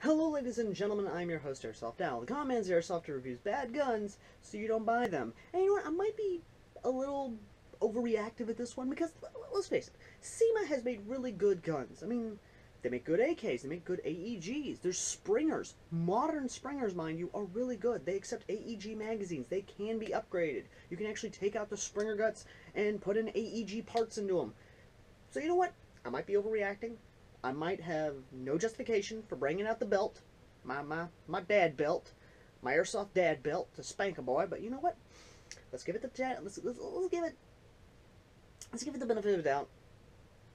Hello ladies and gentlemen, I'm your host AirsoftAL. The Commands Airsoft reviews bad guns so you don't buy them. And you know what, I might be a little overreactive at this one because, let's face it, Cymas has made really good guns. I mean, they make good AKs, they make good AEGs, there's Springers. Modern Springers, mind you, are really good. They accept AEG magazines, they can be upgraded. You can actually take out the Springer guts and put in AEG parts into them. So you know what, I might be overreacting. I might have no justification for bringing out the belt, my dad belt, my airsoft dad belt to spank a boy. But you know what? Let's give it the let's give it the benefit of the doubt,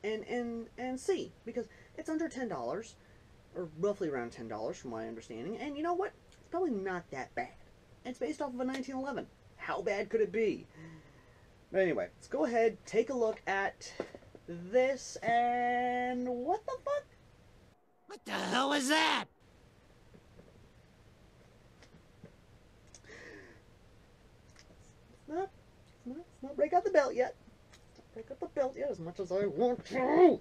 and see, because it's under $10, or roughly around $10 from my understanding. And you know what? It's probably not that bad. It's based off of a 1911. How bad could it be? But anyway, let's go ahead, take a look at this, and what the fuck? What the hell was that? Let's not break out the belt yet. Let's not break out the belt yet as much as I want to.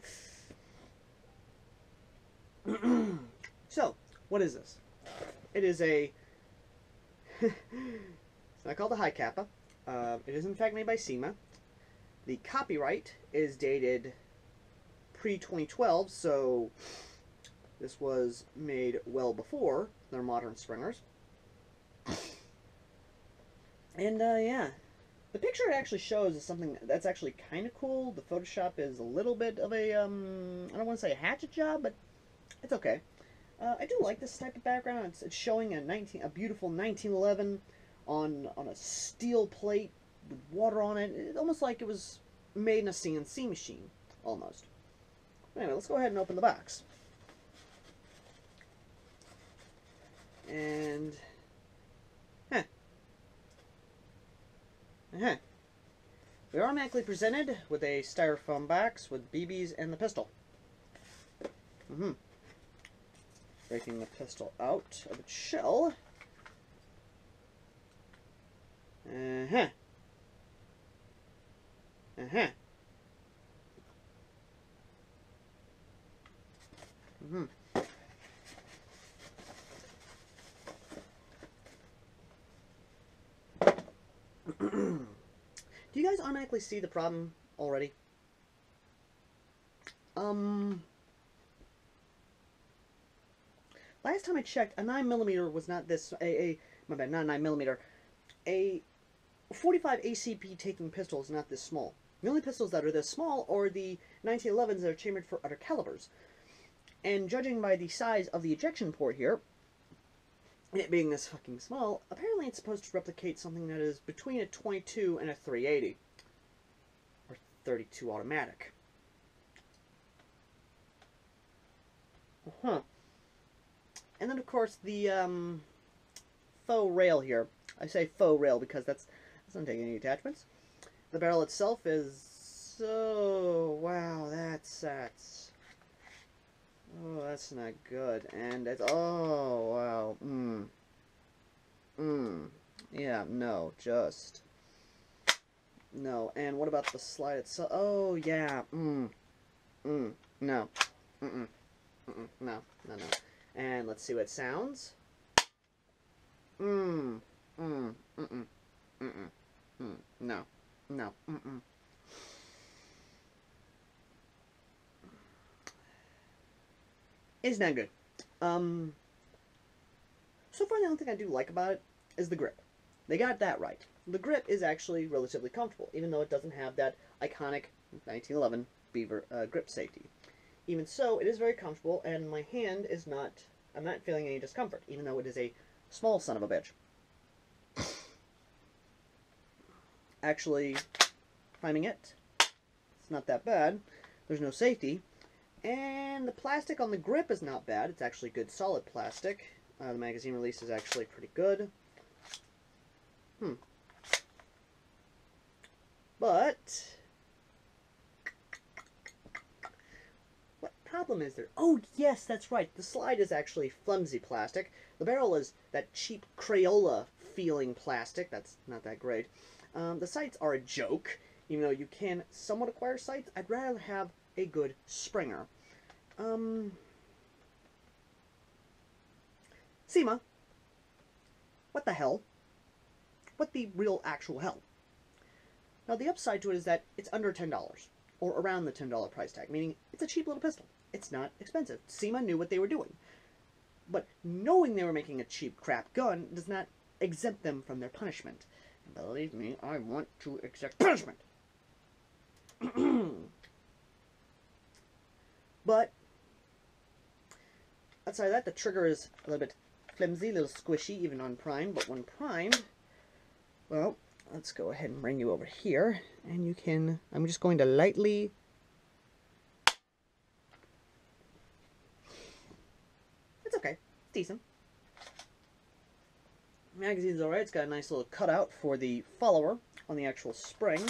So, what is this? It is a... it's not called a high kappa. It is in fact made by Cymas. The copyright is dated pre-2012, so this was made well before their modern Springers. And, yeah. The picture it actually shows is something that's actually kind of cool. The Photoshop is a little bit of a, I don't want to say a hatchet job, but it's okay. I do like this type of background. It's showing a beautiful 1911 on a steel plate with water on it. It's almost like it was made in a CNC machine, almost. Anyway, let's go ahead and open the box. And... we are automatically presented with a styrofoam box with BBs and the pistol. Breaking the pistol out of its shell. Do you guys automatically see the problem already? Last time I checked, a 9mm was not this, my bad, not a 9mm, a 45 ACP taking pistol is not this small. The only pistols that are this small are the 1911s that are chambered for other calibers. And judging by the size of the ejection port here, it being this fucking small, apparently it's supposed to replicate something that is between a 22 and a 380. Or 32 automatic. And then, of course, the faux rail here. I say faux rail because that's not taking any attachments. The barrel itself is... oh, wow, that's... oh, that's not good. And it's... oh, wow. Yeah, no, just... no. And what about the slide itself? Oh, yeah. No. No. And let's see what it sounds. No. It's not good. So far the only thing I do like about it is the grip. They got that right. The grip is actually relatively comfortable, even though it doesn't have that iconic 1911 beaver grip safety. Even so, it is very comfortable, and my hand is not... I'm not feeling any discomfort, even though it is a small son of a bitch. Actually, priming it, it's not that bad. There's no safety. And the plastic on the grip is not bad. It's actually good solid plastic. The magazine release is actually pretty good. But... what problem is there? Oh, yes, that's right. The slide is actually flimsy plastic. The barrel is that cheap Crayola feeling plastic. That's not that great. The sights are a joke. Even though you can somewhat acquire sights, I'd rather have a good Springer. Cyma, what the hell? What the real actual hell? Now, the upside to it is that it's under $10, or around the $10 price tag, meaning it's a cheap little pistol. It's not expensive. Cyma knew what they were doing. But knowing they were making a cheap crap gun does not exempt them from their punishment. And believe me, I want to accept punishment. But outside of that, the trigger is a little bit flimsy, a little squishy, even on prime. But when primed, well, let's go ahead and bring you over here, and you can, I'm just going to lightly, it's okay, it's decent. Magazine's alright, it's got a nice little cutout for the follower on the actual spring.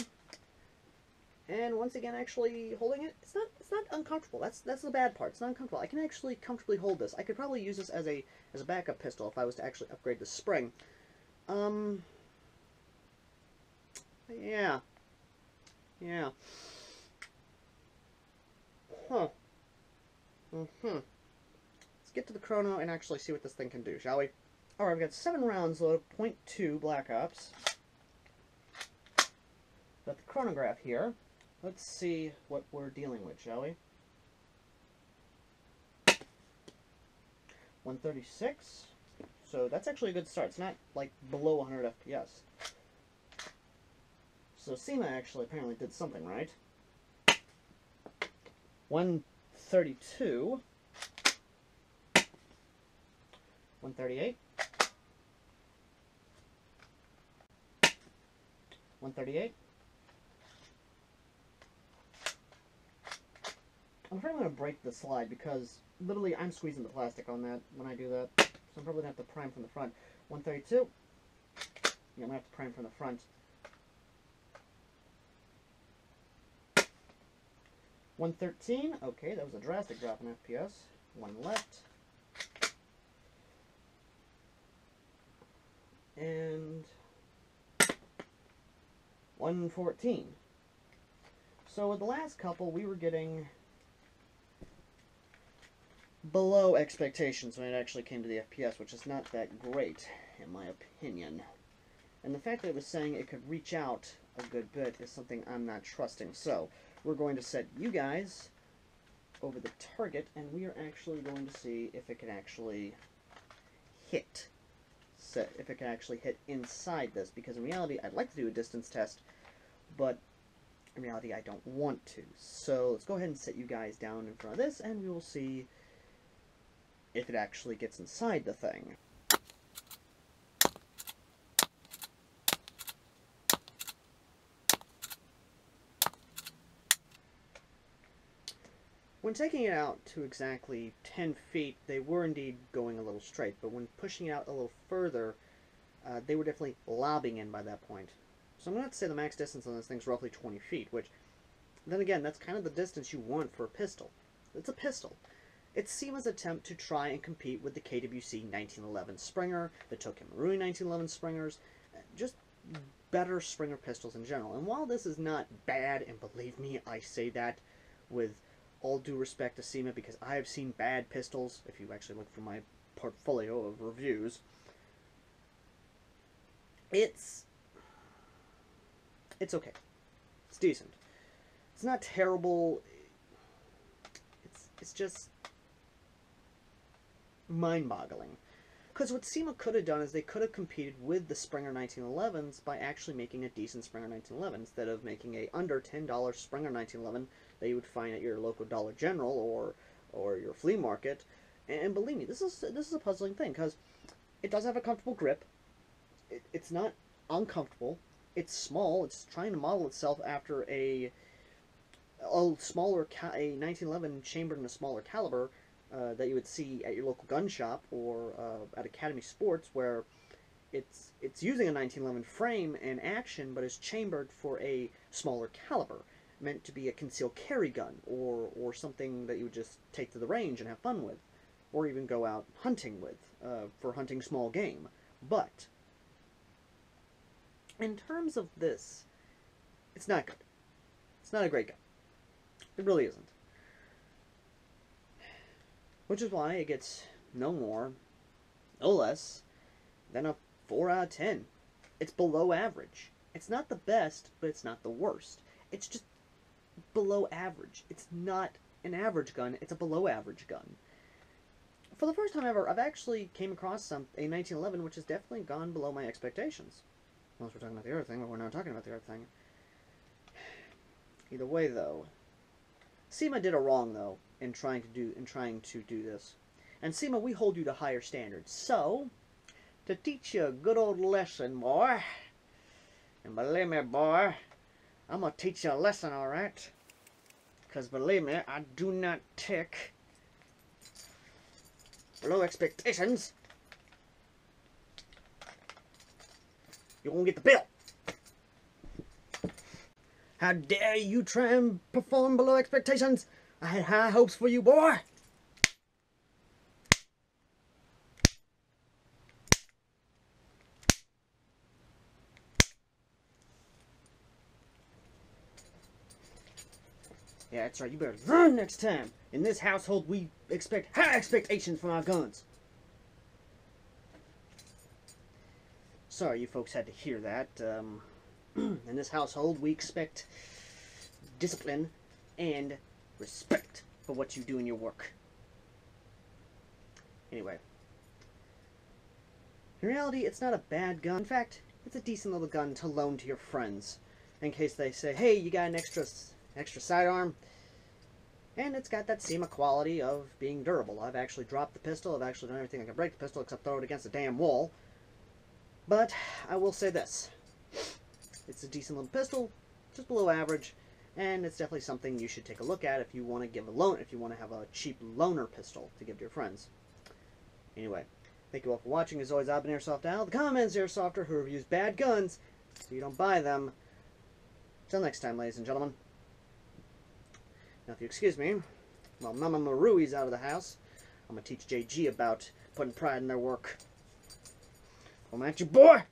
And once again, actually holding it, it's not uncomfortable. That's the bad part. It's not uncomfortable. I can actually comfortably hold this. I could probably use this as a backup pistol if I was to actually upgrade the spring. Yeah. Huh. Let's get to the chrono and actually see what this thing can do, shall we? Alright, we've got 7 rounds loaded, .2 Black Ops. Got the chronograph here. Let's see what we're dealing with, shall we? 136. So that's actually a good start. It's not like below 100 FPS. So Cyma actually apparently did something right. 132. 138. 138. I'm afraid I'm going to break the slide because literally I'm squeezing the plastic on that when I do that. So I'm probably going to have to prime from the front. 132. Yeah, I'm going to have to prime from the front. 113. Okay, that was a drastic drop in FPS. 1 left. And 114. So with the last couple, we were getting below expectations when it actually came to the FPS, which is not that great, in my opinion. And the fact that it was saying it could reach out a good bit is something I'm not trusting. So, we're going to set you guys over the target, and we are actually going to see if it can actually hit. If it can actually hit inside this, because in reality, I'd like to do a distance test, but in reality, I don't want to. So, let's go ahead and set you guys down in front of this, and we will see if it actually gets inside the thing. When taking it out to exactly 10 feet, they were indeed going a little straight, but when pushing it out a little further, they were definitely lobbing in by that point. So I'm going to have to say the max distance on this thing's roughly 20 feet, which, then again, that's kind of the distance you want for a pistol. It's a pistol. It's Cyma's attempt to try and compete with the KWC 1911 Springer, the Tokamarui 1911 Springers, just better Springer pistols in general. And while this is not bad, and believe me, I say that with all due respect to Cyma, because I have seen bad pistols, if you actually look for my portfolio of reviews, it's okay. It's decent. It's not terrible. It's just mind-boggling. Because what Cyma could have done is they could have competed with the Springer 1911s by actually making a decent Springer 1911 instead of making a under $10 Springer 1911 that you would find at your local Dollar General or your flea market. And believe me, this is a puzzling thing, because it does have a comfortable grip. It's not uncomfortable. It's small. It's trying to model itself after a smaller a 1911 chambered in a smaller caliber that you would see at your local gun shop or at Academy Sports, where it's using a 1911 frame and action, but is chambered for a smaller caliber, meant to be a concealed carry gun or something that you would just take to the range and have fun with, or even go out hunting with for hunting small game. But in terms of this, it's not good. It's not a great gun. It really isn't. Which is why it gets no more no less than a 4 out of 10. It's below average. It's not the best, but it's not the worst. It's just below average. It's not an average gun, it's a below average gun. For the first time ever, I've actually came across a 1911 which has definitely gone below my expectations. Unless we're talking about the other thing, but we're not talking about the other thing. Either way, though, SEMA did a wrong, though, in trying to do this. And SEMA, we hold you to higher standards. So, to teach you a good old lesson, boy, and believe me, boy, I'm gonna teach you a lesson, alright? Because believe me, I do not tick below expectations. You won't get the bill. How dare you try and perform below expectations? I had high hopes for you, boy. Yeah, that's right. You better learn next time. In this household, we expect high expectations from our guns. Sorry you folks had to hear that. In this household, we expect discipline and respect for what you do in your work. Anyway. In reality, it's not a bad gun. In fact, it's a decent little gun to loan to your friends. In case they say, hey, you got an extra sidearm? And it's got that SEMA quality of being durable. I've actually dropped the pistol. I've actually done everything I can break the pistol except throw it against a damn wall. But I will say this. It's a decent little pistol, just below average, and it's definitely something you should take a look at if you want to give a loan, if you want to have a cheap loaner pistol to give to your friends. Anyway, thank you all for watching. As always, I've been AirsoftAL, the Common Airsofter who reviews bad guns so you don't buy them. Till next time, ladies and gentlemen. Now, if you excuse me, while Mama Marui's out of the house, I'm going to teach JG about putting pride in their work. Come at you, boy!